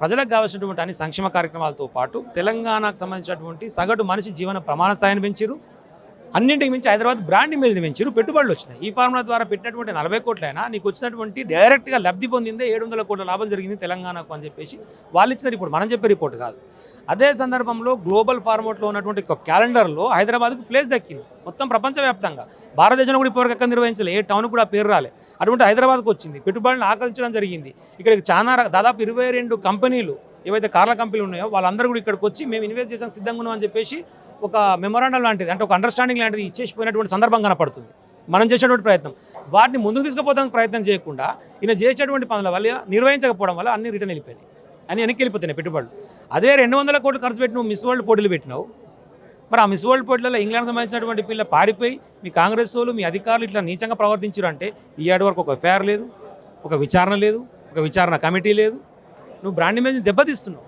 ప్రజలకు కావాల్సినటువంటి అన్ని సంక్షేమ కార్యక్రమాలతో పాటు తెలంగాణకు సంబంధించినటువంటి సగటు మనిషి జీవన ప్రమాణ స్థాయిని పెంచారు. అన్నింటికి మించి హైదరాబాద్ బ్రాండ్ ఇమేజ్ని పెంచారు. పెట్టుబడులు వచ్చినాయి. ఈ ఫార్ములా ద్వారా పెట్టినటువంటి 40 కోట్లైనా నీకు వచ్చినటువంటి డైరెక్ట్గా లబ్ధి పొందిందే 700 కోట్ల లాభం జరిగింది తెలంగాణకు అని చెప్పేసి వాళ్ళు ఇచ్చిన రిపోర్ట్, మనం చెప్పే రిపోర్ట్ కాదు. అదే సందర్భంలో గ్లోబల్ ఫార్మాట్లో ఉన్నటువంటి ఒక క్యాలెండర్లో హైదరాబాద్కు ప్లేస్ దక్కింది. మొత్తం ప్రపంచవ్యాప్తంగా భారతదేశంలో కూడా ఇప్పటివరకు ఎక్కడ నిర్వహించలే, ఏ టౌన్ కూడా పేరు రాలే. అటువంటి హైదరాబాద్కు వచ్చింది, పెట్టుబడులను ఆకర్షించడం జరిగింది. ఇక్కడికి చాలా దాదాపు 22 కంపెనీలు ఏవైతే కార్ల కంపెనీలు ఉన్నాయో వాళ్ళందరూ కూడా ఇక్కడికి వచ్చి మేము ఇన్వెస్ట్ చేసాం సిద్ధంగా ఉన్నాం అని చెప్పేసి ఒక మెమొరాండం లాంటిది, అంటే ఒక అండర్స్టాండింగ్ లాంటిది ఇచ్చేసిపోయినటువంటి సందర్భం కనపడుతుంది. మనం చేసేటువంటి ప్రయత్నం వాటిని ముందుకు తీసుకుపోతానికి ప్రయత్నం చేయకుండా ఈయన చేసేటువంటి పనుల వల్ల నిర్వహించకపోవడం వల్ల అన్ని రిటర్న్ వెళ్ళిపోయినాయి, అన్ని వెనక్కి వెళ్ళిపోతున్నాయి పెట్టుబడులు. అదే 200 కోట్లు ఖర్చు పెట్టి నువ్వు మిస్ వరల్డ్ పోటీలు పెట్టినావు. మరి ఆ మిస్ వరల్డ్ పోటీలలో ఇంగ్లాండ్ సంబంధించినటువంటి పిల్ల పారిపోయి మీ కాంగ్రెస్ వాళ్ళు మీ అధికారులు ఇట్లా నీచంగా ప్రవర్తించారు అంటే ఈ ఏడు వరకు ఒక ఎఫ్ఐఆర్ లేదు, ఒక విచారణ లేదు, ఒక విచారణ కమిటీ లేదు. నువ్వు బ్రాండ్ ఇమేజ్ని దెబ్బతీస్తున్నావు.